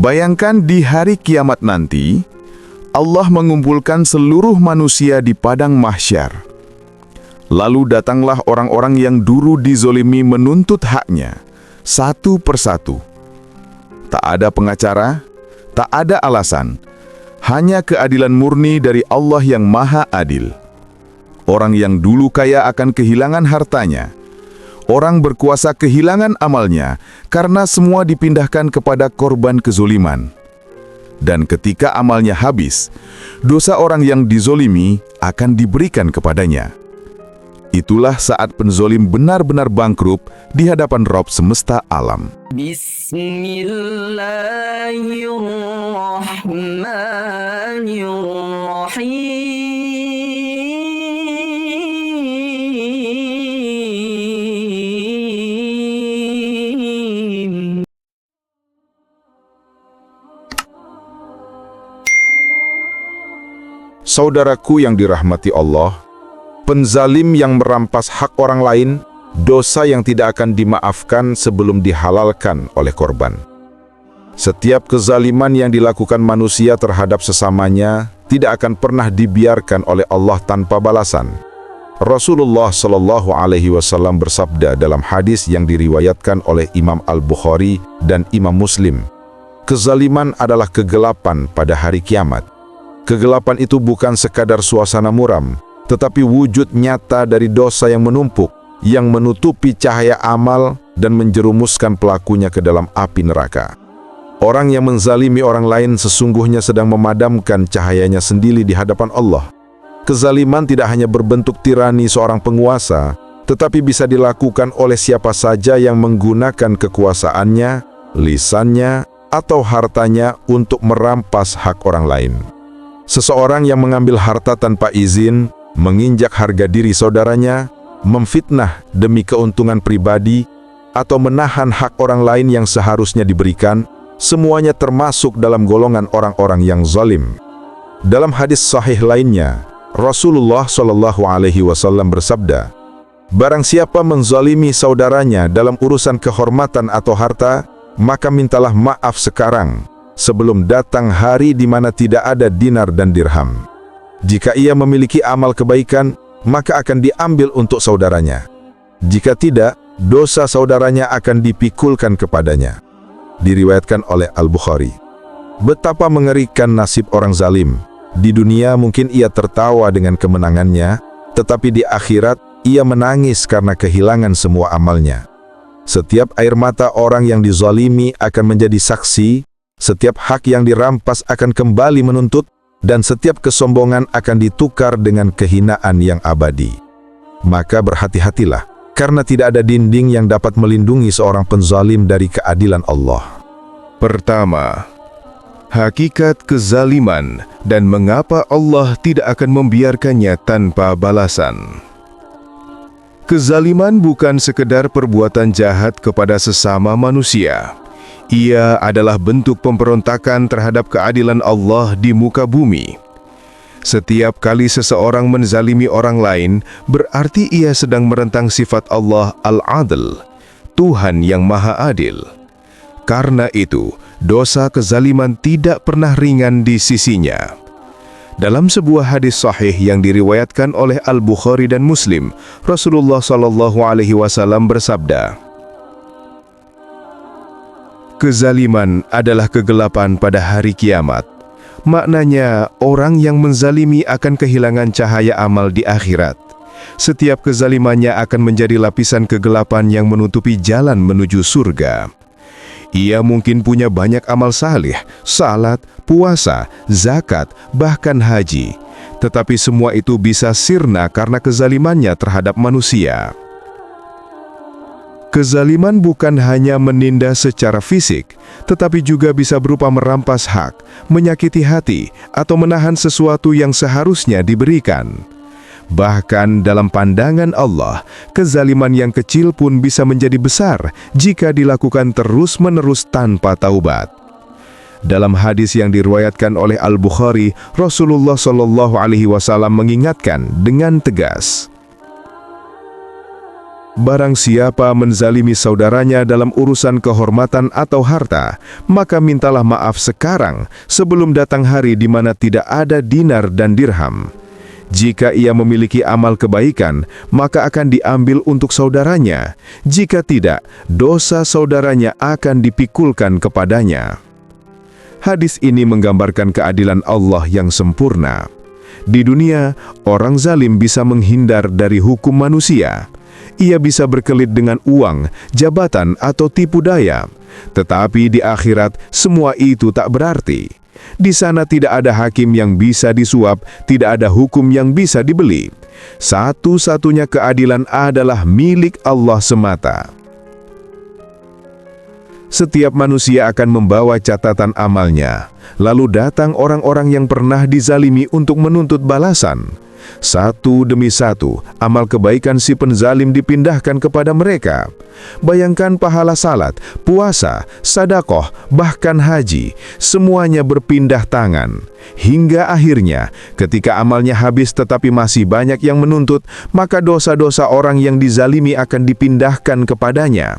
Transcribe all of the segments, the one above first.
Bayangkan di hari kiamat nanti, Allah mengumpulkan seluruh manusia di padang mahsyar. Lalu datanglah orang-orang yang dulu dizolimi menuntut haknya, satu persatu. Tak ada pengacara, tak ada alasan, hanya keadilan murni dari Allah yang Maha Adil. Orang yang dulu kaya akan kehilangan hartanya. Orang berkuasa kehilangan amalnya karena semua dipindahkan kepada korban kezoliman. Dan ketika amalnya habis, dosa orang yang dizolimi akan diberikan kepadanya. Itulah saat penzolim benar-benar bangkrut di hadapan Rabb semesta alam. Bismillahirrahmanirrahim. Saudaraku yang dirahmati Allah, penzalim yang merampas hak orang lain, dosa yang tidak akan dimaafkan sebelum dihalalkan oleh korban. Setiap kezaliman yang dilakukan manusia terhadap sesamanya tidak akan pernah dibiarkan oleh Allah tanpa balasan. Rasulullah Shallallahu Alaihi Wasallam bersabda dalam hadis yang diriwayatkan oleh Imam Al-Bukhari dan Imam Muslim, kezaliman adalah kegelapan pada hari kiamat. Kegelapan itu bukan sekadar suasana muram, tetapi wujud nyata dari dosa yang menumpuk, yang menutupi cahaya amal dan menjerumuskan pelakunya ke dalam api neraka. Orang yang menzalimi orang lain sesungguhnya sedang memadamkan cahayanya sendiri di hadapan Allah. Kezaliman tidak hanya berbentuk tirani seorang penguasa, tetapi bisa dilakukan oleh siapa saja yang menggunakan kekuasaannya, lisannya, atau hartanya untuk merampas hak orang lain. Seseorang yang mengambil harta tanpa izin, menginjak harga diri saudaranya, memfitnah demi keuntungan pribadi, atau menahan hak orang lain yang seharusnya diberikan, semuanya termasuk dalam golongan orang-orang yang zalim. Dalam hadis sahih lainnya, Rasulullah Shallallahu Alaihi Wasallam bersabda, barang siapa menzalimi saudaranya dalam urusan kehormatan atau harta, maka mintalah maaf sekarang, sebelum datang hari di mana tidak ada dinar dan dirham. Jika ia memiliki amal kebaikan, maka akan diambil untuk saudaranya. Jika tidak, dosa saudaranya akan dipikulkan kepadanya. Diriwayatkan oleh Al-Bukhari. Betapa mengerikan nasib orang zalim. Di dunia mungkin ia tertawa dengan kemenangannya, tetapi di akhirat ia menangis karena kehilangan semua amalnya. Setiap air mata orang yang dizalimi akan menjadi saksi, setiap hak yang dirampas akan kembali menuntut, dan setiap kesombongan akan ditukar dengan kehinaan yang abadi. Maka berhati-hatilah, karena tidak ada dinding yang dapat melindungi seorang penzalim dari keadilan Allah. Pertama, hakikat kezaliman dan mengapa Allah tidak akan membiarkannya tanpa balasan. Kezaliman bukan sekedar perbuatan jahat kepada sesama manusia. Ia adalah bentuk pemberontakan terhadap keadilan Allah di muka bumi. Setiap kali seseorang menzalimi orang lain, berarti ia sedang merentang sifat Allah Al-Adl, Tuhan yang Maha Adil. Karena itu, dosa kezaliman tidak pernah ringan di sisinya. Dalam sebuah hadis sahih yang diriwayatkan oleh Al-Bukhari dan Muslim, Rasulullah SAW bersabda, kezaliman adalah kegelapan pada hari kiamat. Maknanya, orang yang menzalimi akan kehilangan cahaya amal di akhirat. Setiap kezalimannya akan menjadi lapisan kegelapan yang menutupi jalan menuju surga. Ia mungkin punya banyak amal salih, salat, puasa, zakat, bahkan haji. Tetapi semua itu bisa sirna karena kezalimannya terhadap manusia. Kezaliman bukan hanya menindas secara fisik, tetapi juga bisa berupa merampas hak, menyakiti hati, atau menahan sesuatu yang seharusnya diberikan. Bahkan dalam pandangan Allah, kezaliman yang kecil pun bisa menjadi besar jika dilakukan terus-menerus tanpa taubat. Dalam hadis yang diriwayatkan oleh Al-Bukhari, Rasulullah SAW mengingatkan dengan tegas, Barang siapa menzalimi saudaranya dalam urusan kehormatan atau harta, maka mintalah maaf sekarang sebelum datang hari di mana tidak ada dinar dan dirham. Jika ia memiliki amal kebaikan, maka akan diambil untuk saudaranya. Jika tidak, dosa saudaranya akan dipikulkan kepadanya. Hadis ini menggambarkan keadilan Allah yang sempurna. Di dunia, orang zalim bisa menghindar dari hukum manusia. Ia bisa berkelit dengan uang, jabatan, atau tipu daya. Tetapi di akhirat, semua itu tak berarti. Di sana tidak ada hakim yang bisa disuap, tidak ada hukum yang bisa dibeli. Satu-satunya keadilan adalah milik Allah semata. Setiap manusia akan membawa catatan amalnya. Lalu datang orang-orang yang pernah dizalimi untuk menuntut balasan. Satu demi satu, amal kebaikan si penzalim dipindahkan kepada mereka. Bayangkan pahala salat, puasa, sedekah, bahkan haji, semuanya berpindah tangan. Hingga akhirnya, ketika amalnya habis tetapi masih banyak yang menuntut, maka dosa-dosa orang yang dizalimi akan dipindahkan kepadanya.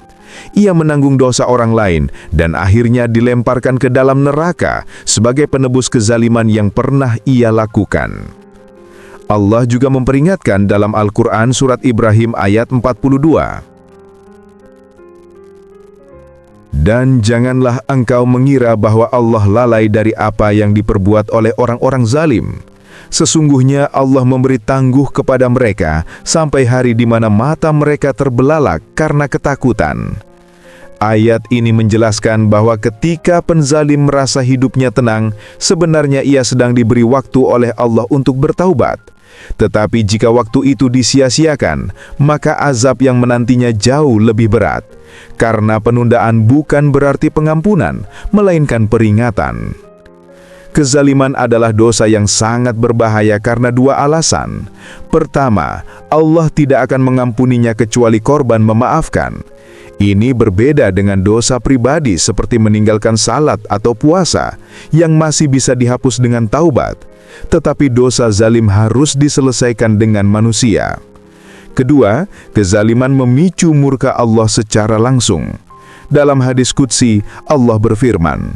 Ia menanggung dosa orang lain dan akhirnya dilemparkan ke dalam neraka sebagai penebus kezaliman yang pernah ia lakukan. Allah juga memperingatkan dalam Al-Quran surat Ibrahim ayat 42. Dan janganlah engkau mengira bahwa Allah lalai dari apa yang diperbuat oleh orang-orang zalim. Sesungguhnya Allah memberi tangguh kepada mereka sampai hari di mana mata mereka terbelalak karena ketakutan. Ayat ini menjelaskan bahwa ketika penzalim merasa hidupnya tenang, sebenarnya ia sedang diberi waktu oleh Allah untuk bertaubat. Tetapi jika waktu itu disia-siakan, maka azab yang menantinya jauh lebih berat. Karena penundaan bukan berarti pengampunan, melainkan peringatan. Kezaliman adalah dosa yang sangat berbahaya karena dua alasan. Pertama, Allah tidak akan mengampuninya kecuali korban memaafkan. Ini berbeda dengan dosa pribadi seperti meninggalkan salat atau puasa, yang masih bisa dihapus dengan taubat. Tetapi dosa zalim harus diselesaikan dengan manusia. Kedua, kezaliman memicu murka Allah secara langsung. Dalam hadis qudsi, Allah berfirman,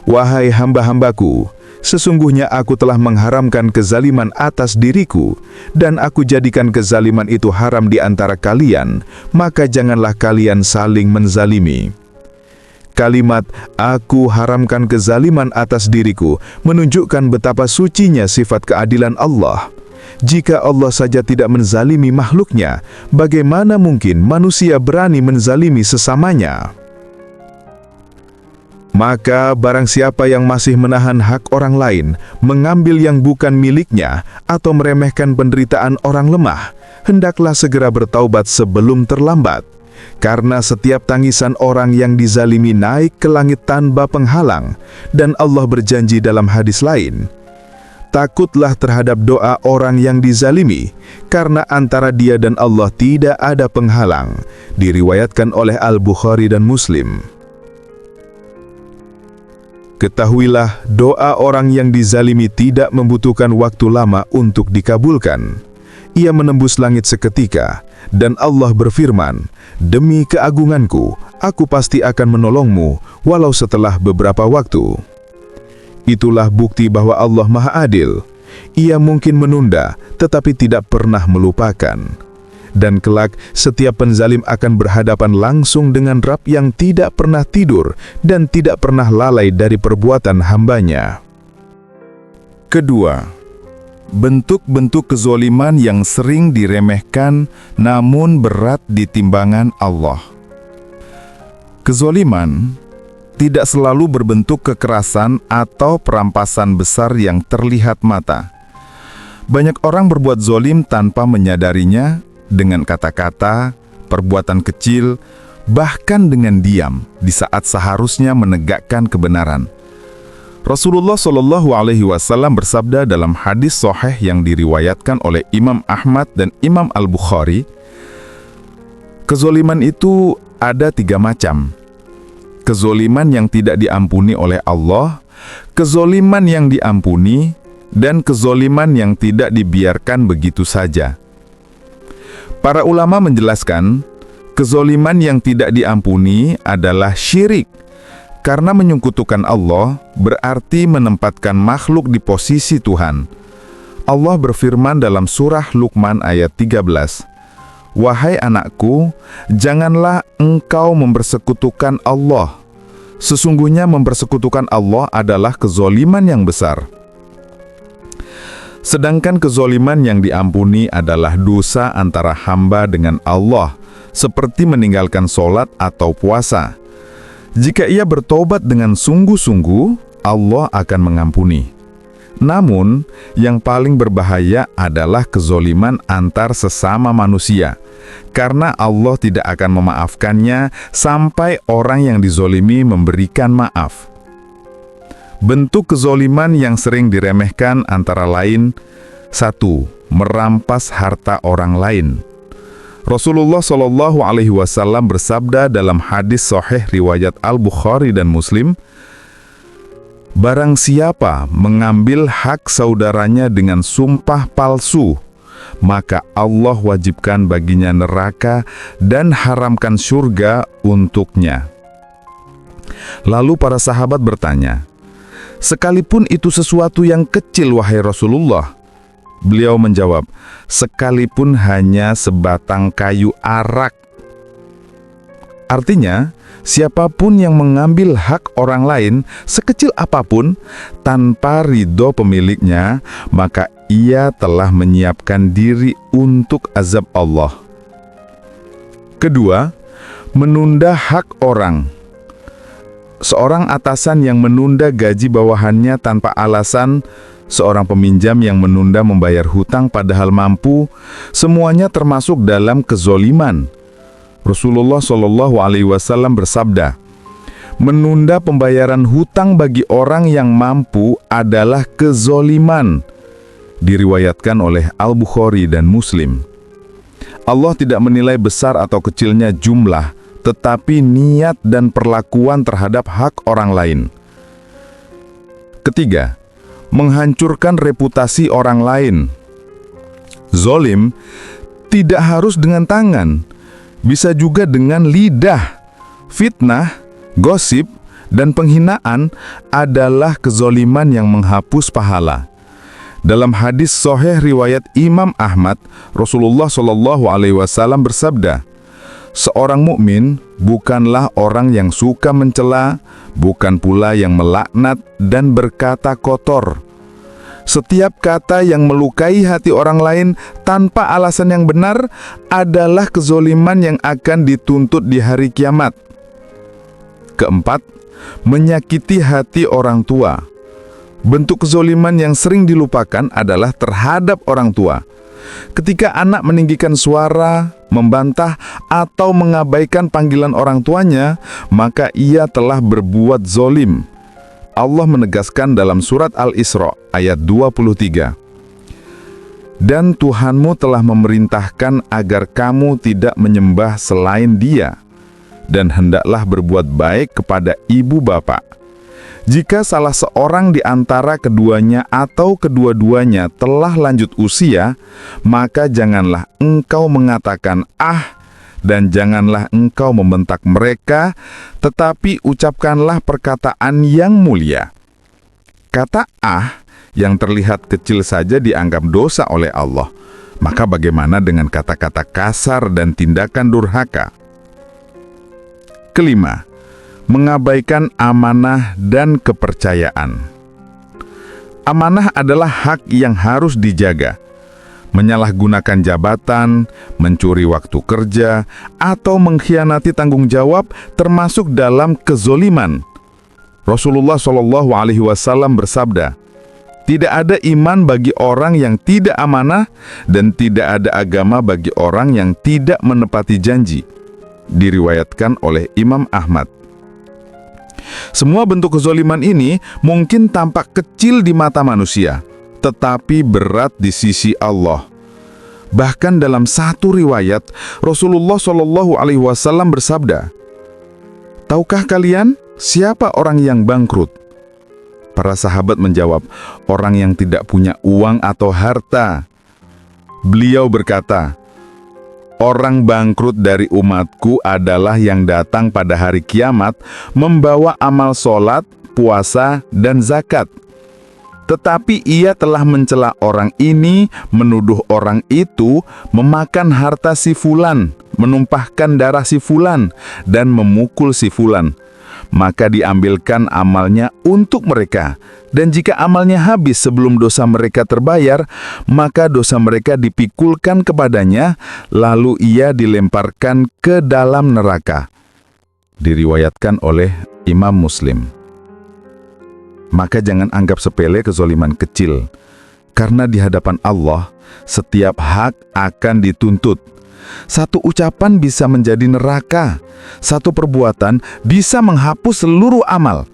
"Wahai hamba-hambaku, sesungguhnya aku telah mengharamkan kezaliman atas diriku, dan aku jadikan kezaliman itu haram di antara kalian, maka janganlah kalian saling menzalimi." Kalimat, "aku haramkan kezaliman atas diriku," menunjukkan betapa sucinya sifat keadilan Allah. Jika Allah saja tidak menzalimi makhluknya, bagaimana mungkin manusia berani menzalimi sesamanya? Maka barang siapa yang masih menahan hak orang lain, mengambil yang bukan miliknya, atau meremehkan penderitaan orang lemah, hendaklah segera bertaubat sebelum terlambat. Karena setiap tangisan orang yang dizalimi naik ke langit tanpa penghalang, dan Allah berjanji dalam hadis lain, "Takutlah terhadap doa orang yang dizalimi, karena antara dia dan Allah tidak ada penghalang." Diriwayatkan oleh Al-Bukhari dan Muslim. Ketahuilah, doa orang yang dizalimi tidak membutuhkan waktu lama untuk dikabulkan. Ia menembus langit seketika, dan Allah berfirman, "Demi keagunganku, aku pasti akan menolongmu, walau setelah beberapa waktu." Itulah bukti bahwa Allah Maha Adil. Ia mungkin menunda, tetapi tidak pernah melupakan. Dan kelak, setiap penzalim akan berhadapan langsung dengan Rabb yang tidak pernah tidur dan tidak pernah lalai dari perbuatan hambanya. Kedua, bentuk-bentuk kezoliman yang sering diremehkan namun berat di timbangan Allah. Kezoliman tidak selalu berbentuk kekerasan atau perampasan besar yang terlihat mata. Banyak orang berbuat zolim tanpa menyadarinya, dengan kata-kata, perbuatan kecil, bahkan dengan diam di saat seharusnya menegakkan kebenaran. Rasulullah SAW bersabda dalam hadis sahih yang diriwayatkan oleh Imam Ahmad dan Imam Al-Bukhari, kezoliman itu ada 3 macam. Kezoliman yang tidak diampuni oleh Allah, kezoliman yang diampuni, dan kezoliman yang tidak dibiarkan begitu saja. Para ulama menjelaskan, kezoliman yang tidak diampuni adalah syirik. Karena menyekutukan Allah berarti menempatkan makhluk di posisi Tuhan. Allah berfirman dalam surah Luqman ayat 13, "Wahai anakku, janganlah engkau mempersekutukan Allah. Sesungguhnya mempersekutukan Allah adalah kezoliman yang besar." Sedangkan kezoliman yang diampuni adalah dosa antara hamba dengan Allah, seperti meninggalkan sholat atau puasa. Jika ia bertobat dengan sungguh-sungguh, Allah akan mengampuni. Namun, yang paling berbahaya adalah kezoliman antar sesama manusia, karena Allah tidak akan memaafkannya sampai orang yang dizolimi memberikan maaf. Bentuk kezoliman yang sering diremehkan antara lain: 1. Merampas harta orang lain. Rasulullah Shallallahu Alaihi Wasallam bersabda dalam hadis sahih riwayat Al-Bukhari dan Muslim, "Barang siapa mengambil hak saudaranya dengan sumpah palsu, maka Allah wajibkan baginya neraka dan haramkan surga untuknya." Lalu para sahabat bertanya, "Sekalipun itu sesuatu yang kecil, wahai Rasulullah?" Beliau menjawab, "Sekalipun hanya sebatang kayu arak." Artinya, siapapun yang mengambil hak orang lain, sekecil apapun, tanpa ridho pemiliknya, maka ia telah menyiapkan diri untuk azab Allah. Kedua, menunda hak orang. Seorang atasan yang menunda gaji bawahannya tanpa alasan, seorang peminjam yang menunda membayar hutang padahal mampu, semuanya termasuk dalam kezoliman. Rasulullah Shallallahu Alaihi Wasallam bersabda, "Menunda pembayaran hutang bagi orang yang mampu adalah kezoliman." Diriwayatkan oleh Al-Bukhari dan Muslim. Allah tidak menilai besar atau kecilnya jumlah, tetapi niat dan perlakuan terhadap hak orang lain. Ketiga, menghancurkan reputasi orang lain. Zolim tidak harus dengan tangan, bisa juga dengan lidah. Fitnah, gosip, dan penghinaan adalah kezoliman yang menghapus pahala. Dalam hadis sahih riwayat Imam Ahmad, Rasulullah Shallallahu Alaihi Wasallam bersabda, "Seorang mukmin bukanlah orang yang suka mencela, bukan pula yang melaknat dan berkata kotor. Setiap kata yang melukai hati orang lain tanpa alasan yang benar adalah kezoliman yang akan dituntut di hari kiamat." Keempat, menyakiti hati orang tua. Bentuk kezoliman yang sering dilupakan adalah terhadap orang tua. Ketika anak meninggikan suara, membantah, atau mengabaikan panggilan orang tuanya, maka ia telah berbuat zolim. Allah menegaskan dalam surat Al-Isra ayat 23, "Dan Tuhanmu telah memerintahkan agar kamu tidak menyembah selain Dia, dan hendaklah berbuat baik kepada ibu bapa. Jika salah seorang di antara keduanya atau kedua-duanya telah lanjut usia, maka janganlah engkau mengatakan 'ah' dan janganlah engkau membentak mereka, tetapi ucapkanlah perkataan yang mulia." Kata "ah" yang terlihat kecil saja dianggap dosa oleh Allah, maka bagaimana dengan kata-kata kasar dan tindakan durhaka? Kelima, mengabaikan amanah dan kepercayaan. Amanah adalah hak yang harus dijaga. Menyalahgunakan jabatan, mencuri waktu kerja, atau mengkhianati tanggung jawab termasuk dalam kezoliman. Rasulullah Shallallahu Alaihi Wasallam bersabda, "Tidak ada iman bagi orang yang tidak amanah, dan tidak ada agama bagi orang yang tidak menepati janji." Diriwayatkan oleh Imam Ahmad. Semua bentuk kezoliman ini mungkin tampak kecil di mata manusia, tetapi berat di sisi Allah. Bahkan dalam satu riwayat, Rasulullah Shallallahu Alaihi Wasallam bersabda, "Tahukah kalian siapa orang yang bangkrut?" Para sahabat menjawab, "Orang yang tidak punya uang atau harta." Beliau berkata, Orang bangkrut dari umatku adalah yang datang pada hari kiamat membawa amal sholat, puasa, dan zakat. Tetapi ia telah mencela orang ini, menuduh orang itu memakan harta si fulan, menumpahkan darah si fulan, dan memukul si fulan. Maka diambilkan amalnya untuk mereka. Dan jika amalnya habis sebelum dosa mereka terbayar, maka dosa mereka dipikulkan kepadanya, lalu ia dilemparkan ke dalam neraka. Diriwayatkan oleh Imam Muslim. Maka jangan anggap sepele kezoliman kecil, karena di hadapan Allah, setiap hak akan dituntut. Satu ucapan bisa menjadi neraka, satu perbuatan bisa menghapus seluruh amal.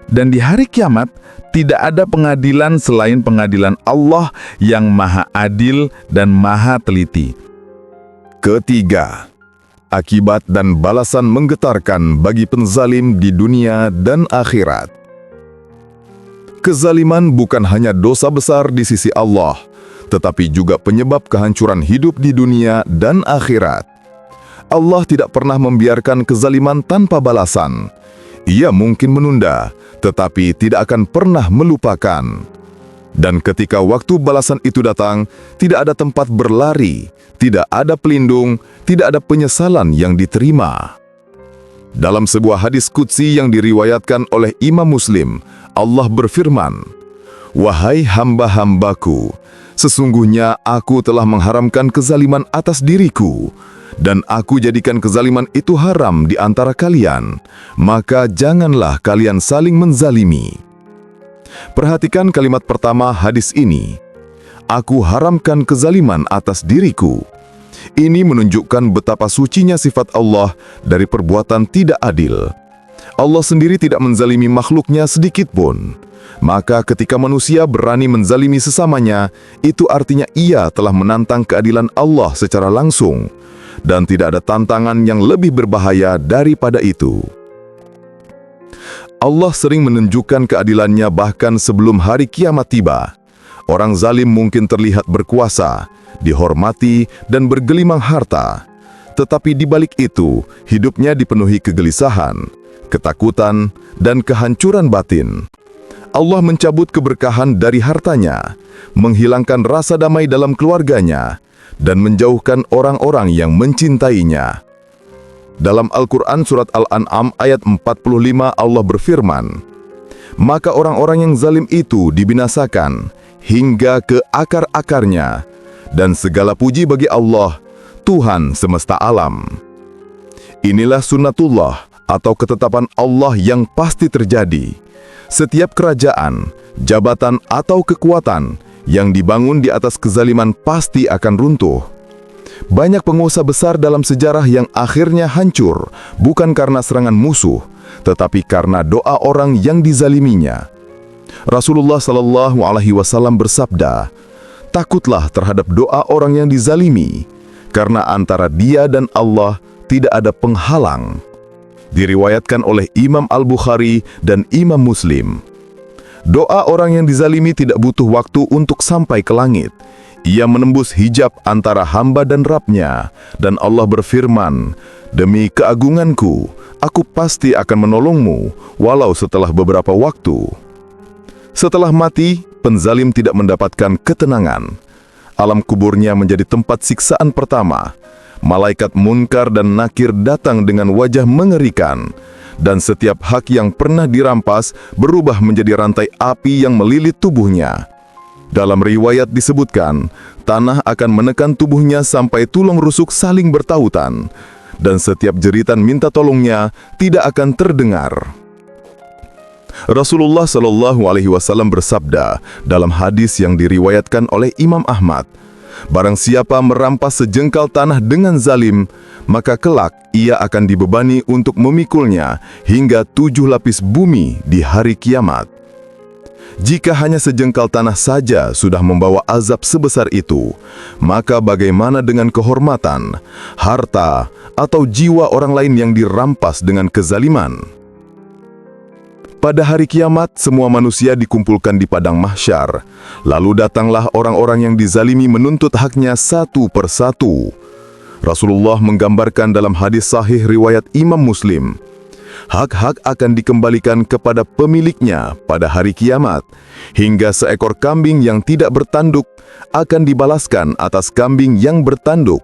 Dan di hari kiamat, tidak ada pengadilan selain pengadilan Allah yang maha adil dan maha teliti. Ketiga, akibat dan balasan menggetarkan bagi penzalim di dunia dan akhirat. Kezaliman bukan hanya dosa besar di sisi Allah, tetapi juga penyebab kehancuran hidup di dunia dan akhirat. Allah tidak pernah membiarkan kezaliman tanpa balasan. Ia mungkin menunda, tetapi tidak akan pernah melupakan. Dan ketika waktu balasan itu datang, tidak ada tempat berlari, tidak ada pelindung, tidak ada penyesalan yang diterima. Dalam sebuah hadis qudsi yang diriwayatkan oleh Imam Muslim, Allah berfirman, "Wahai hamba-hambaku, sesungguhnya aku telah mengharamkan kezaliman atas diriku, dan aku jadikan kezaliman itu haram di antara kalian, maka janganlah kalian saling menzalimi." Perhatikan kalimat pertama hadis ini, "Aku haramkan kezaliman atas diriku." Ini menunjukkan betapa sucinya sifat Allah dari perbuatan tidak adil. Allah sendiri tidak menzalimi makhluknya sedikit pun. Maka ketika manusia berani menzalimi sesamanya, itu artinya ia telah menantang keadilan Allah secara langsung. Dan tidak ada tantangan yang lebih berbahaya daripada itu. Allah sering menunjukkan keadilannya bahkan sebelum hari kiamat tiba. Orang zalim mungkin terlihat berkuasa, dihormati, dan bergelimang harta. Tetapi di balik itu, hidupnya dipenuhi kegelisahan, ketakutan, dan kehancuran batin. Allah mencabut keberkahan dari hartanya, menghilangkan rasa damai dalam keluarganya, dan menjauhkan orang-orang yang mencintainya. Dalam Al-Quran Surat Al-An'am ayat 45 Allah berfirman, "Maka orang-orang yang zalim itu dibinasakan hingga ke akar-akarnya, dan segala puji bagi Allah, Tuhan semesta alam." Inilah sunnatullah atau ketetapan Allah yang pasti terjadi. Setiap kerajaan, jabatan atau kekuatan yang dibangun di atas kezaliman pasti akan runtuh. Banyak penguasa besar dalam sejarah yang akhirnya hancur, bukan karena serangan musuh, tetapi karena doa orang yang dizaliminya. Rasulullah SAW bersabda, "Takutlah terhadap doa orang yang dizalimi, karena antara dia dan Allah tidak ada penghalang." Diriwayatkan oleh Imam Al-Bukhari dan Imam Muslim. Doa orang yang dizalimi tidak butuh waktu untuk sampai ke langit. Ia menembus hijab antara hamba dan Rabb-Nya, dan Allah berfirman, "Demi keagunganku, aku pasti akan menolongmu, walau setelah beberapa waktu." Setelah mati, penzalim tidak mendapatkan ketenangan. Alam kuburnya menjadi tempat siksaan pertama. Malaikat Munkar dan Nakir datang dengan wajah mengerikan, dan setiap hak yang pernah dirampas berubah menjadi rantai api yang melilit tubuhnya. Dalam riwayat disebutkan, tanah akan menekan tubuhnya sampai tulang rusuk saling bertautan, dan setiap jeritan minta tolongnya tidak akan terdengar. Rasulullah SAW bersabda dalam hadis yang diriwayatkan oleh Imam Ahmad, "Barang siapa merampas sejengkal tanah dengan zalim, maka kelak ia akan dibebani untuk memikulnya hingga 7 lapis bumi di hari kiamat." Jika hanya sejengkal tanah saja sudah membawa azab sebesar itu, maka bagaimana dengan kehormatan, harta, atau jiwa orang lain yang dirampas dengan kezaliman? Pada hari kiamat, semua manusia dikumpulkan di padang mahsyar. Lalu datanglah orang-orang yang dizalimi menuntut haknya satu persatu. Rasulullah menggambarkan dalam hadis sahih riwayat Imam Muslim, hak-hak akan dikembalikan kepada pemiliknya pada hari kiamat, hingga seekor kambing yang tidak bertanduk akan dibalaskan atas kambing yang bertanduk.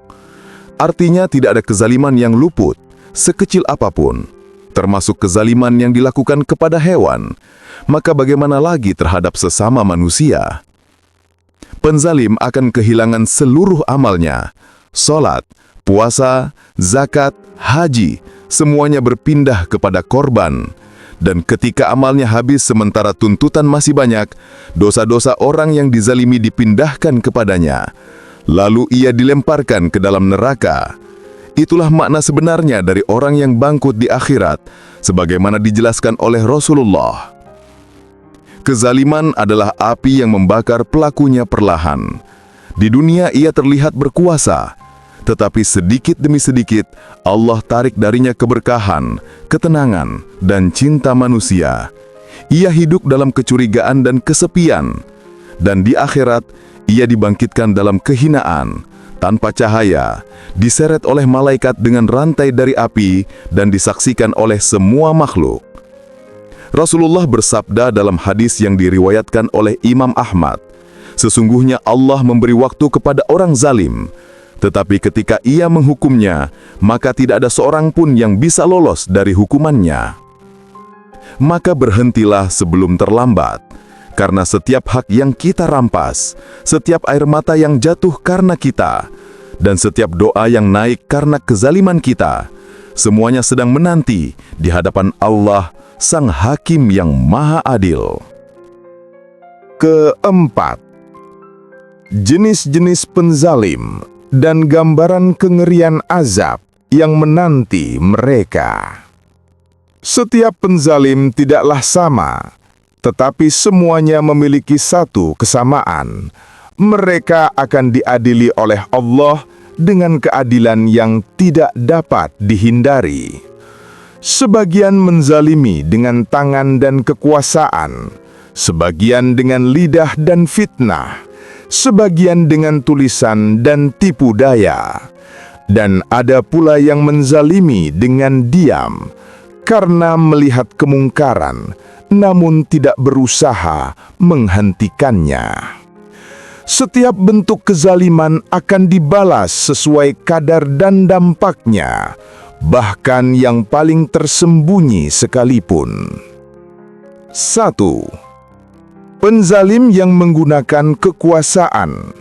Artinya tidak ada kezaliman yang luput, sekecil apapun, termasuk kezaliman yang dilakukan kepada hewan, maka bagaimana lagi terhadap sesama manusia? Penzalim akan kehilangan seluruh amalnya, salat, puasa, zakat, haji, semuanya berpindah kepada korban. Dan ketika amalnya habis sementara tuntutan masih banyak, dosa-dosa orang yang dizalimi dipindahkan kepadanya. Lalu ia dilemparkan ke dalam neraka. Itulah makna sebenarnya dari orang yang bangkrut di akhirat, sebagaimana dijelaskan oleh Rasulullah. Kezaliman adalah api yang membakar pelakunya perlahan. Di dunia ia terlihat berkuasa, tetapi sedikit demi sedikit Allah tarik darinya keberkahan, ketenangan, dan cinta manusia. Ia hidup dalam kecurigaan dan kesepian, dan di akhirat ia dibangkitkan dalam kehinaan, tanpa cahaya, diseret oleh malaikat dengan rantai dari api, dan disaksikan oleh semua makhluk. Rasulullah bersabda dalam hadis yang diriwayatkan oleh Imam Ahmad, sesungguhnya Allah memberi waktu kepada orang zalim, tetapi ketika ia menghukumnya, maka tidak ada seorang pun yang bisa lolos dari hukumannya. Maka berhentilah sebelum terlambat, karena setiap hak yang kita rampas, setiap air mata yang jatuh karena kita, dan setiap doa yang naik karena kezaliman kita, semuanya sedang menanti di hadapan Allah, Sang Hakim yang Maha Adil. Keempat, jenis-jenis penzalim dan gambaran kengerian azab yang menanti mereka. Setiap penzalim tidaklah sama, tetapi semuanya memiliki satu kesamaan. Mereka akan diadili oleh Allah dengan keadilan yang tidak dapat dihindari. Sebagian menzalimi dengan tangan dan kekuasaan, sebagian dengan lidah dan fitnah, sebagian dengan tulisan dan tipu daya, dan ada pula yang menzalimi dengan diam karena melihat kemungkaran namun tidak berusaha menghentikannya. Setiap bentuk kezaliman akan dibalas sesuai kadar dan dampaknya, bahkan yang paling tersembunyi sekalipun. 1. Penzalim yang menggunakan kekuasaan.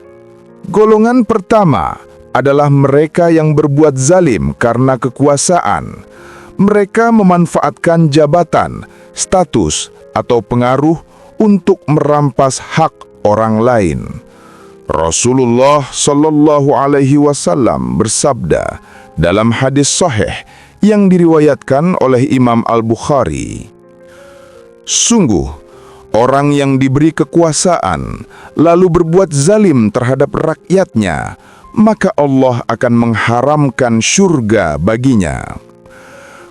Golongan pertama adalah mereka yang berbuat zalim karena kekuasaan. Mereka memanfaatkan jabatan, status, atau pengaruh untuk merampas hak orang lain. Rasulullah Shallallahu Alaihi Wasallam bersabda dalam hadis sahih yang diriwayatkan oleh Imam Al-Bukhari, "Sungguh, orang yang diberi kekuasaan lalu berbuat zalim terhadap rakyatnya, maka Allah akan mengharamkan syurga baginya."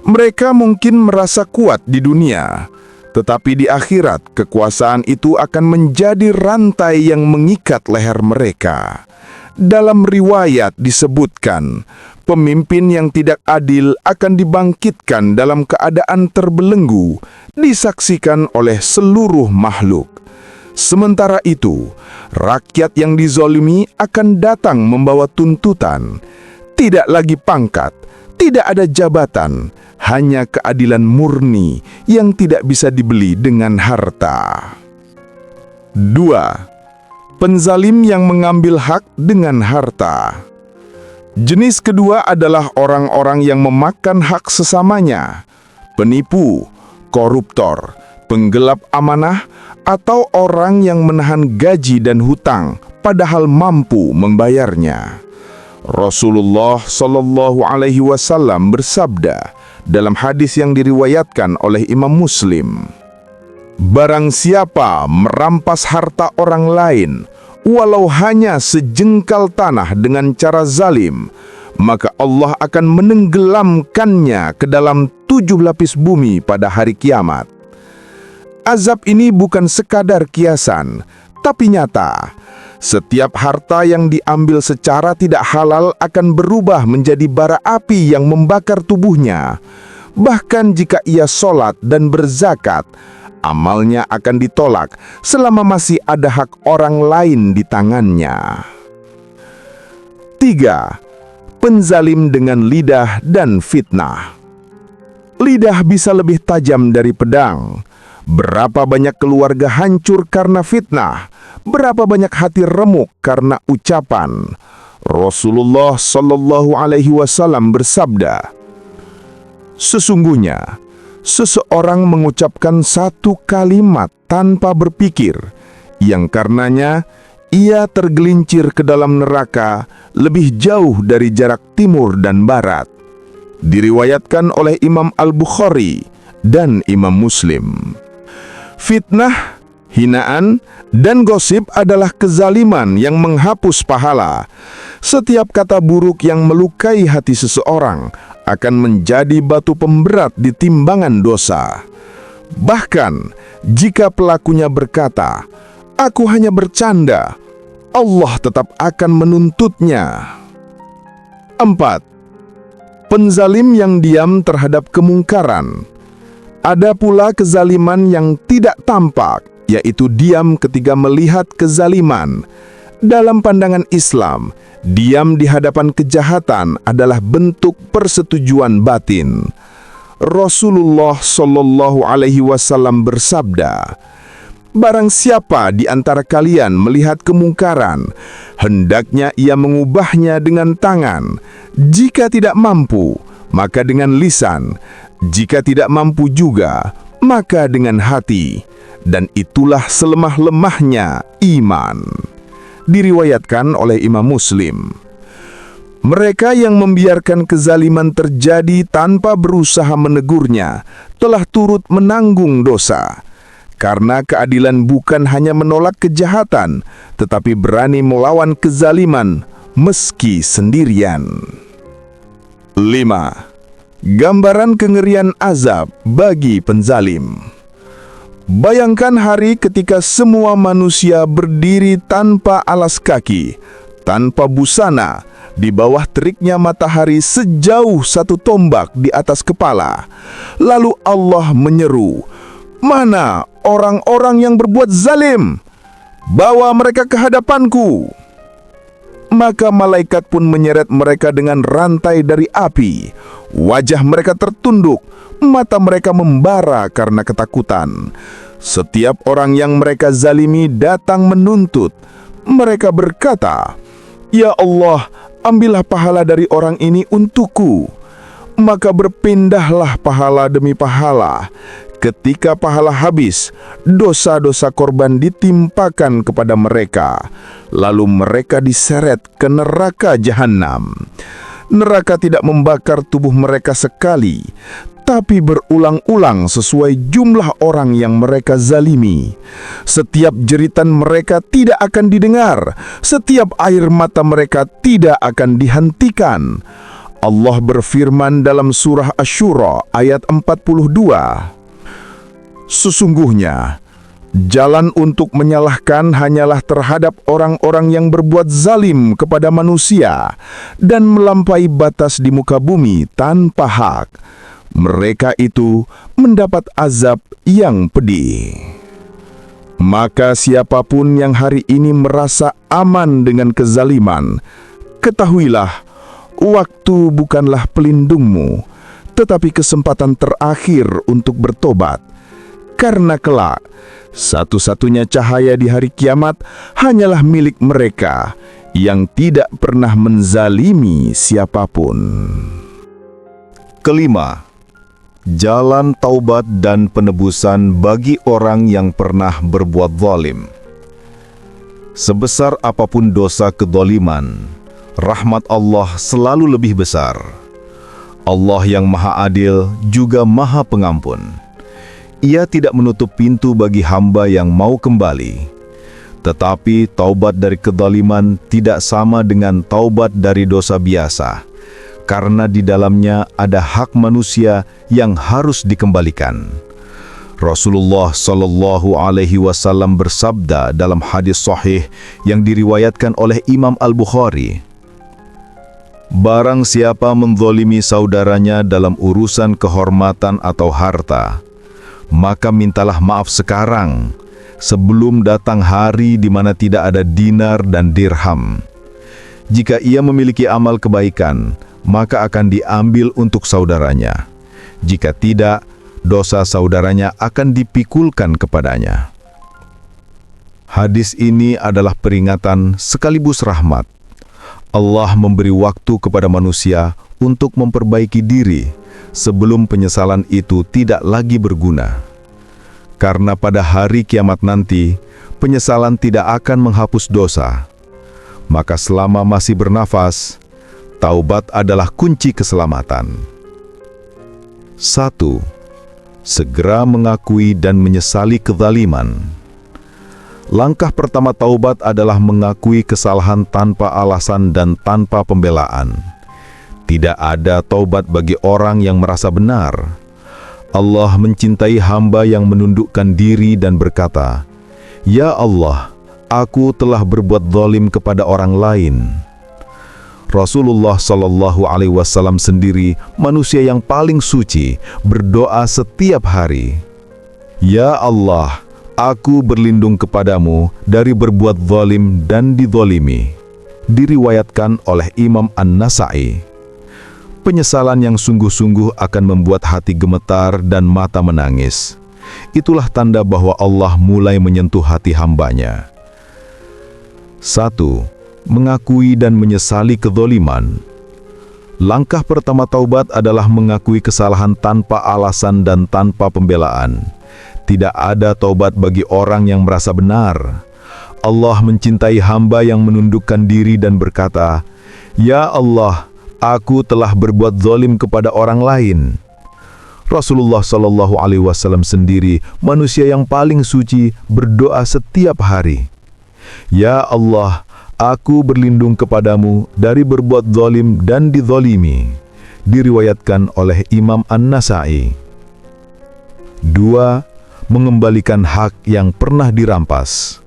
Mereka mungkin merasa kuat di dunia, tetapi di akhirat kekuasaan itu akan menjadi rantai yang mengikat leher mereka. Dalam riwayat disebutkan, pemimpin yang tidak adil akan dibangkitkan dalam keadaan terbelenggu, disaksikan oleh seluruh makhluk. Sementara itu, rakyat yang dizolimi akan datang membawa tuntutan. Tidak lagi pangkat, tidak ada jabatan, hanya keadilan murni yang tidak bisa dibeli dengan harta. 2. Penzalim yang mengambil hak dengan harta. Jenis kedua adalah orang-orang yang memakan hak sesamanya, penipu, koruptor, penggelap amanah, atau orang yang menahan gaji dan hutang padahal mampu membayarnya. Rasulullah Shallallahu Alaihi Wasallam bersabda dalam hadis yang diriwayatkan oleh Imam Muslim, "Barang siapa merampas harta orang lain, walau hanya sejengkal tanah dengan cara zalim, maka Allah akan menenggelamkannya ke dalam 7 lapis bumi pada hari kiamat." Azab ini bukan sekadar kiasan, tapi nyata. Setiap harta yang diambil secara tidak halal akan berubah menjadi bara api yang membakar tubuhnya. Bahkan jika ia sholat dan berzakat, amalnya akan ditolak selama masih ada hak orang lain di tangannya. 3. Penzalim dengan lidah dan fitnah. Lidah bisa lebih tajam dari pedang. Berapa banyak keluarga hancur karena fitnah? Berapa banyak hati remuk karena ucapan? Rasulullah Shallallahu Alaihi Wasallam bersabda, "Sesungguhnya seseorang mengucapkan satu kalimat tanpa berpikir, yang karenanya ia tergelincir ke dalam neraka lebih jauh dari jarak timur dan barat." Diriwayatkan oleh Imam Al-Bukhari dan Imam Muslim. Fitnah, hinaan, dan gosip adalah kezaliman yang menghapus pahala. Setiap kata buruk yang melukai hati seseorang akan menjadi batu pemberat di timbangan dosa. Bahkan, jika pelakunya berkata, "Aku hanya bercanda," Allah tetap akan menuntutnya. 4. Penzalim yang diam terhadap kemungkaran. Ada pula kezaliman yang tidak tampak, yaitu diam ketika melihat kezaliman. Dalam pandangan Islam, diam di hadapan kejahatan adalah bentuk persetujuan batin. Rasulullah Shallallahu Alaihi Wasallam bersabda, "Barang siapa di antara kalian melihat kemungkaran, hendaknya ia mengubahnya dengan tangan. Jika tidak mampu, maka dengan lisan. Jika tidak mampu juga, maka dengan hati. Dan itulah selemah-lemahnya iman." Diriwayatkan oleh Imam Muslim. Mereka yang membiarkan kezaliman terjadi tanpa berusaha menegurnya telah turut menanggung dosa. Karena keadilan bukan hanya menolak kejahatan, tetapi berani melawan kezaliman meski sendirian. 5. Gambaran kengerian azab bagi penzalim. Bayangkan hari ketika semua manusia berdiri tanpa alas kaki, tanpa busana, di bawah teriknya matahari sejauh 1 tombak di atas kepala. Lalu Allah menyeru, "Mana orang-orang yang berbuat zalim? Bawa mereka ke hadapanku." Maka malaikat pun menyeret mereka dengan rantai dari api. Wajah mereka tertunduk, mata mereka membara karena ketakutan. Setiap orang yang mereka zalimi datang menuntut. Mereka berkata, "Ya Allah, ambillah pahala dari orang ini untukku." Maka berpindahlah pahala demi pahala. Ketika pahala habis, dosa-dosa korban ditimpakan kepada mereka. Lalu mereka diseret ke neraka jahanam. Neraka tidak membakar tubuh mereka sekali, tapi berulang-ulang sesuai jumlah orang yang mereka zalimi. Setiap jeritan mereka tidak akan didengar, setiap air mata mereka tidak akan dihentikan. Allah berfirman dalam surah Asy-Syura ayat 42, "Sesungguhnya, jalan untuk menyalahkan hanyalah terhadap orang-orang yang berbuat zalim kepada manusia dan melampaui batas di muka bumi tanpa hak. Mereka itu mendapat azab yang pedih." Maka siapapun yang hari ini merasa aman dengan kezaliman, ketahuilah, waktu bukanlah pelindungmu, tetapi kesempatan terakhir untuk bertobat. Karena kelak, satu-satunya cahaya di hari kiamat hanyalah milik mereka yang tidak pernah menzalimi siapapun. 5. Jalan taubat dan penebusan bagi orang yang pernah berbuat zalim. Sebesar apapun dosa kezaliman, rahmat Allah selalu lebih besar. Allah yang Maha Adil juga Maha Pengampun. Ia tidak menutup pintu bagi hamba yang mau kembali. Tetapi taubat dari kezaliman tidak sama dengan taubat dari dosa biasa, karena di dalamnya ada hak manusia yang harus dikembalikan. Rasulullah Shallallahu Alaihi Wasallam bersabda dalam hadis sahih yang diriwayatkan oleh Imam Al-Bukhari, "Barang siapa menzalimi saudaranya dalam urusan kehormatan atau harta, maka mintalah maaf sekarang, sebelum datang hari di mana tidak ada dinar dan dirham. Jika ia memiliki amal kebaikan, maka akan diambil untuk saudaranya. Jika tidak, dosa saudaranya akan dipikulkan kepadanya." Hadis ini adalah peringatan sekaligus rahmat. Allah memberi waktu kepada manusia untuk memperbaiki diri sebelum penyesalan itu tidak lagi berguna. Karena pada hari kiamat nanti, penyesalan tidak akan menghapus dosa. Maka selama masih bernafas, taubat adalah kunci keselamatan. 1. Segera mengakui dan menyesali kezaliman. Langkah pertama taubat adalah mengakui kesalahan tanpa alasan dan tanpa pembelaan. Tidak ada taubat bagi orang yang merasa benar. Allah mencintai hamba yang menundukkan diri dan berkata, "Ya Allah, aku telah berbuat zalim kepada orang lain." Rasulullah Shallallahu Alaihi Wasallam sendiri, manusia yang paling suci, berdoa setiap hari, "Ya Allah, aku berlindung kepadamu dari berbuat zalim dan dizalimi." Diriwayatkan oleh Imam An-Nasa'i. Penyesalan yang sungguh-sungguh akan membuat hati gemetar dan mata menangis. Itulah tanda bahwa Allah mulai menyentuh hati hambanya. 1. Mengakui dan menyesali kezaliman. Langkah pertama taubat adalah mengakui kesalahan tanpa alasan dan tanpa pembelaan. Tidak ada taubat bagi orang yang merasa benar. Allah mencintai hamba yang menundukkan diri dan berkata, "Ya Allah, aku telah berbuat zalim kepada orang lain." Rasulullah Shallallahu Alaihi Wasallam sendiri, manusia yang paling suci, berdoa setiap hari, "Ya Allah, aku berlindung kepadamu dari berbuat zalim dan dizalimi." Diriwayatkan oleh Imam An-Nasa'i. 2. Mengembalikan hak yang pernah dirampas.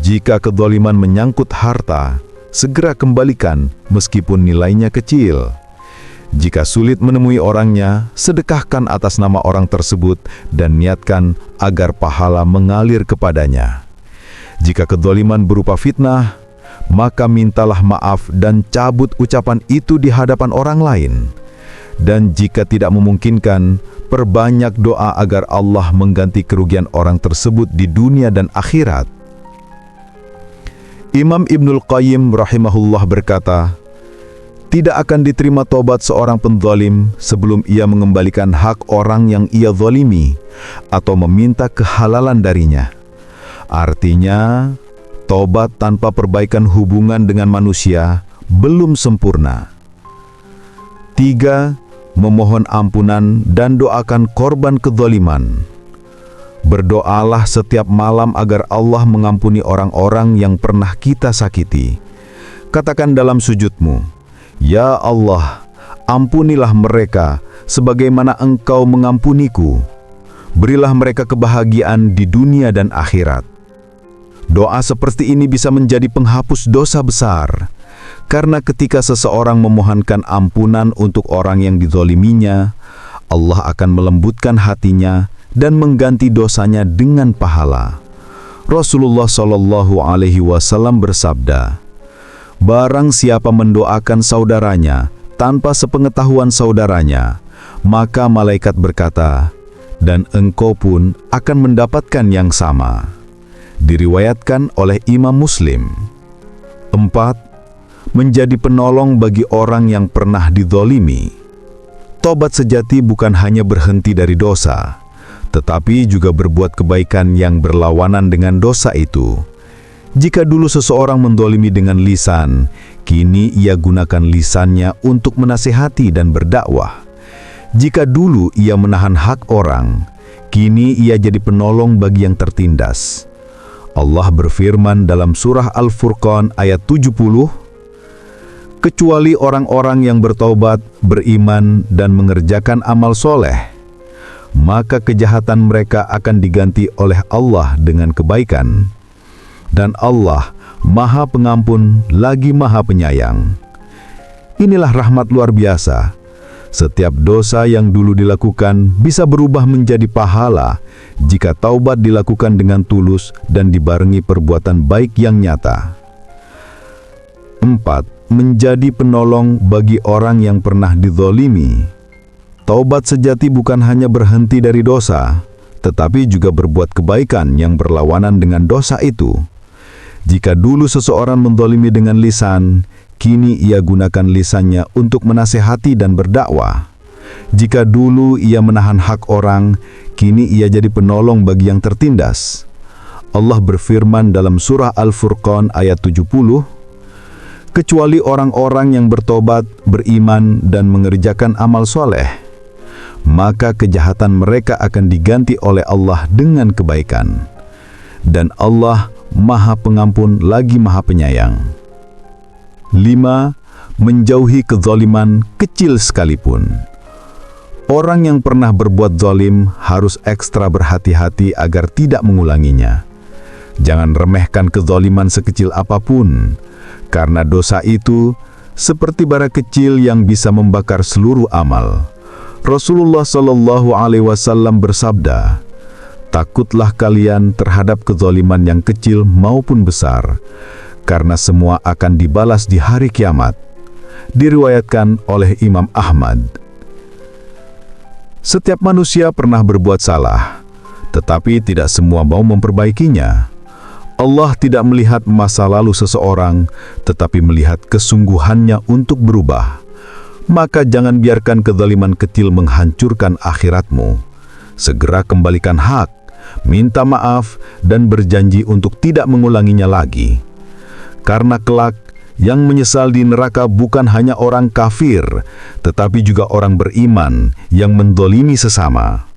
Jika kezaliman menyangkut harta, segera kembalikan meskipun nilainya kecil. Jika sulit menemui orangnya, sedekahkan atas nama orang tersebut dan niatkan agar pahala mengalir kepadanya. Jika kezaliman berupa fitnah, maka mintalah maaf dan cabut ucapan itu di hadapan orang lain. Dan jika tidak memungkinkan, perbanyak doa agar Allah mengganti kerugian orang tersebut di dunia dan akhirat. Imam Ibnul Qayyim rahimahullah berkata, "Tidak akan diterima tobat seorang penzalim sebelum ia mengembalikan hak orang yang ia zalimi atau meminta kehalalan darinya." Artinya, tobat tanpa perbaikan hubungan dengan manusia belum sempurna. 3. Memohon ampunan dan doakan korban kezaliman. Berdoalah setiap malam agar Allah mengampuni orang-orang yang pernah kita sakiti. Katakan dalam sujudmu, "Ya Allah, ampunilah mereka sebagaimana Engkau mengampuniku. Berilah mereka kebahagiaan di dunia dan akhirat." Doa seperti ini bisa menjadi penghapus dosa besar. Karena ketika seseorang memohonkan ampunan untuk orang yang dizaliminya, Allah akan melembutkan hatinya dan mengganti dosanya dengan pahala. Rasulullah Shallallahu Alaihi Wasallam bersabda, "Barang siapa mendoakan saudaranya tanpa sepengetahuan saudaranya, maka malaikat berkata, 'Dan engkau pun akan mendapatkan yang sama.'" Diriwayatkan oleh Imam Muslim. 4. Menjadi penolong bagi orang yang pernah dizalimi. Tobat sejati bukan hanya berhenti dari dosa, tetapi juga berbuat kebaikan yang berlawanan dengan dosa itu. Jika dulu seseorang menzalimi dengan lisan, kini ia gunakan lisannya untuk menasihati dan berdakwah. Jika dulu ia menahan hak orang, kini ia jadi penolong bagi yang tertindas. Allah berfirman dalam surah Al-Furqan ayat 70, "Kecuali orang-orang yang bertaubat, beriman, dan mengerjakan amal soleh, maka kejahatan mereka akan diganti oleh Allah dengan kebaikan. Dan Allah Maha Pengampun lagi Maha Penyayang. Inilah rahmat luar biasa. Setiap dosa yang dulu dilakukan bisa berubah menjadi pahala jika taubat dilakukan dengan tulus dan dibarengi perbuatan baik yang nyata. 4. Menjadi penolong bagi orang yang pernah dizalimi. Taubat sejati bukan hanya berhenti dari dosa, tetapi juga berbuat kebaikan yang berlawanan dengan dosa itu. Jika dulu seseorang menzalimi dengan lisan, kini ia gunakan lisannya untuk menasehati dan berdakwah. Jika dulu ia menahan hak orang, kini ia jadi penolong bagi yang tertindas. Allah berfirman dalam surah Al-Furqan ayat 70, kecuali orang-orang yang bertobat, beriman, dan mengerjakan amal soleh, maka kejahatan mereka akan diganti oleh Allah dengan kebaikan. Dan Allah Maha Pengampun lagi Maha Penyayang. 5. Menjauhi kezaliman kecil sekalipun. Orang yang pernah berbuat zalim harus ekstra berhati-hati agar tidak mengulanginya. Jangan remehkan kezaliman sekecil apapun, karena dosa itu seperti bara kecil yang bisa membakar seluruh amal. Rasulullah Shallallahu Alaihi Wasallam bersabda, takutlah kalian terhadap kezaliman yang kecil maupun besar, karena semua akan dibalas di hari kiamat. Diriwayatkan oleh Imam Ahmad. Setiap manusia pernah berbuat salah, tetapi tidak semua mau memperbaikinya. Allah tidak melihat masa lalu seseorang, tetapi melihat kesungguhannya untuk berubah. Maka jangan biarkan kezaliman kecil menghancurkan akhiratmu. Segera kembalikan hak, minta maaf, dan berjanji untuk tidak mengulanginya lagi. Karena kelak, yang menyesal di neraka bukan hanya orang kafir, tetapi juga orang beriman yang menzalimi sesama.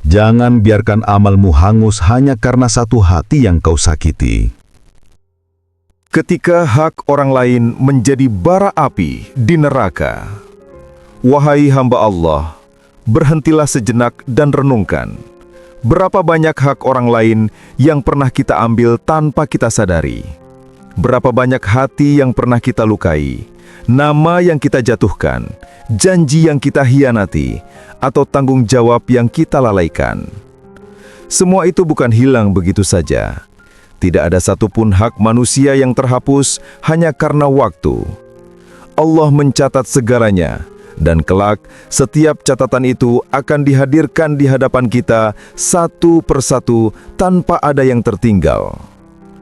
Jangan biarkan amalmu hangus hanya karena satu hati yang kau sakiti. Ketika hak orang lain menjadi bara api di neraka. Wahai hamba Allah, berhentilah sejenak dan renungkan. Berapa banyak hak orang lain yang pernah kita ambil tanpa kita sadari? Berapa banyak hati yang pernah kita lukai? Nama yang kita jatuhkan, janji yang kita hianati, atau tanggung jawab yang kita lalaikan? Semua itu bukan hilang begitu saja. Tidak ada satupun hak manusia yang terhapus hanya karena waktu. Allah mencatat segalanya. Dan kelak, setiap catatan itu akan dihadirkan di hadapan kita satu persatu tanpa ada yang tertinggal.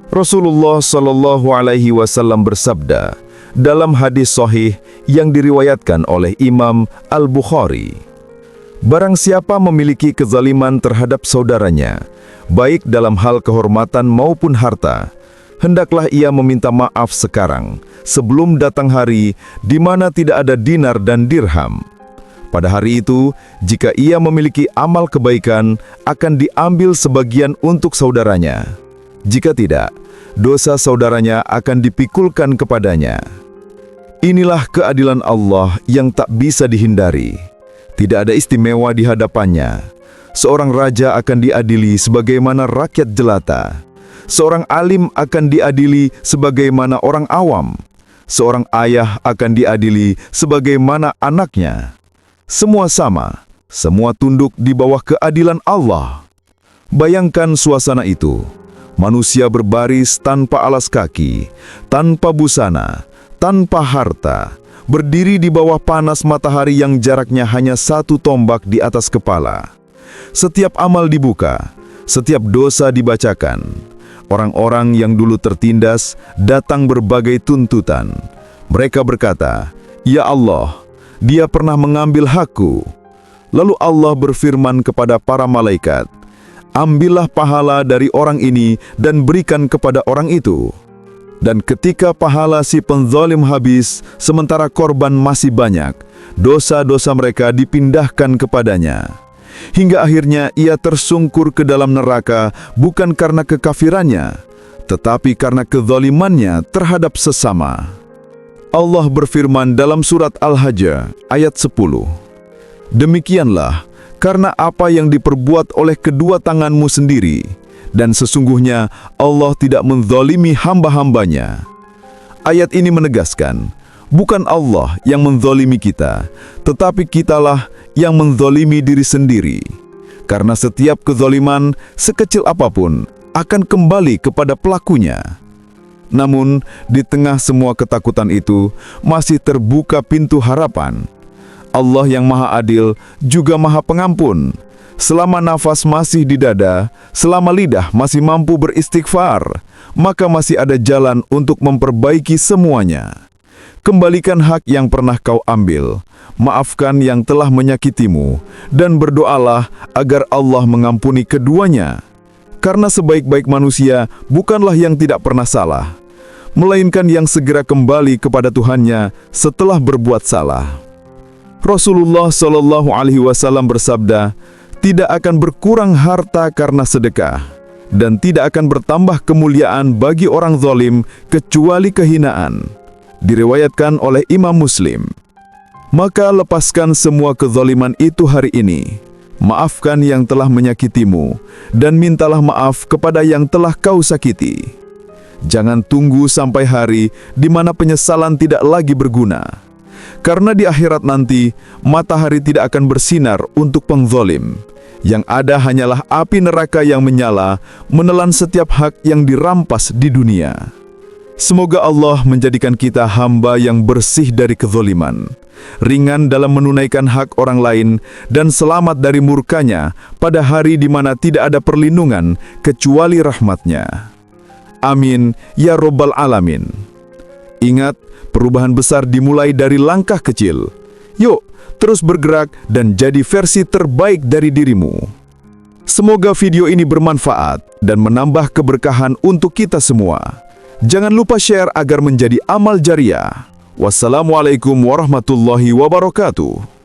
Rasulullah Shallallahu Alaihi Wasallam bersabda dalam hadis sahih yang diriwayatkan oleh Imam Al-Bukhari, barang siapa memiliki kezaliman terhadap saudaranya, baik dalam hal kehormatan maupun harta, hendaklah ia meminta maaf sekarang, sebelum datang hari di mana tidak ada dinar dan dirham. Pada hari itu, jika ia memiliki amal kebaikan, akan diambil sebagian untuk saudaranya. Jika tidak, dosa saudaranya akan dipikulkan kepadanya. Inilah keadilan Allah yang tak bisa dihindari. Tidak ada istimewa di hadapannya. Seorang raja akan diadili sebagaimana rakyat jelata. Seorang alim akan diadili sebagaimana orang awam. Seorang ayah akan diadili sebagaimana anaknya. Semua sama, semua tunduk di bawah keadilan Allah. Bayangkan suasana itu. Manusia berbaris tanpa alas kaki, tanpa busana, tanpa harta, berdiri di bawah panas matahari yang jaraknya hanya 1 tombak di atas kepala. Setiap amal dibuka, setiap dosa dibacakan. Orang-orang yang dulu tertindas datang berbagai tuntutan. Mereka berkata, "Ya Allah, dia pernah mengambil hakku." Lalu Allah berfirman kepada para malaikat, "Ambillah pahala dari orang ini dan berikan kepada orang itu." Dan ketika pahala si penzalim habis, sementara korban masih banyak, dosa-dosa mereka dipindahkan kepadanya. Hingga akhirnya ia tersungkur ke dalam neraka bukan karena kekafirannya, tetapi karena kezalimannya terhadap sesama. Allah berfirman dalam surat Al-Hajj ayat 10, "Demikianlah karena apa yang diperbuat oleh kedua tanganmu sendiri, dan sesungguhnya Allah tidak menzalimi hamba-hambanya. Ayat ini menegaskan, bukan Allah yang menzalimi kita, tetapi kitalah yang menzalimi diri sendiri. Karena setiap kezaliman, sekecil apapun, akan kembali kepada pelakunya. Namun, di tengah semua ketakutan itu, masih terbuka pintu harapan. Allah yang Maha Adil juga Maha Pengampun. Selama nafas masih di dada, selama lidah masih mampu beristighfar, maka masih ada jalan untuk memperbaiki semuanya. Kembalikan hak yang pernah kau ambil, maafkan yang telah menyakitimu, dan berdoalah agar Allah mengampuni keduanya. Karena sebaik-baik manusia bukanlah yang tidak pernah salah, melainkan yang segera kembali kepada Tuhannya setelah berbuat salah. Rasulullah Shallallahu Alaihi Wasallam bersabda, tidak akan berkurang harta karena sedekah, dan tidak akan bertambah kemuliaan bagi orang zalim kecuali kehinaan. Diriwayatkan oleh Imam Muslim. Maka lepaskan semua kezaliman itu hari ini. Maafkan yang telah menyakitimu, dan mintalah maaf kepada yang telah kau sakiti. Jangan tunggu sampai hari di mana penyesalan tidak lagi berguna. Karena di akhirat nanti, matahari tidak akan bersinar untuk pengzalim. Yang ada hanyalah api neraka yang menyala, menelan setiap hak yang dirampas di dunia. Semoga Allah menjadikan kita hamba yang bersih dari kezaliman, ringan dalam menunaikan hak orang lain, dan selamat dari murkanya pada hari di mana tidak ada perlindungan kecuali rahmatnya. Amin, ya Rabbal Alamin. Ingat, perubahan besar dimulai dari langkah kecil. Yuk, terus bergerak dan jadi versi terbaik dari dirimu. Semoga video ini bermanfaat dan menambah keberkahan untuk kita semua. Jangan lupa share agar menjadi amal jariah. Wassalamualaikum warahmatullahi wabarakatuh.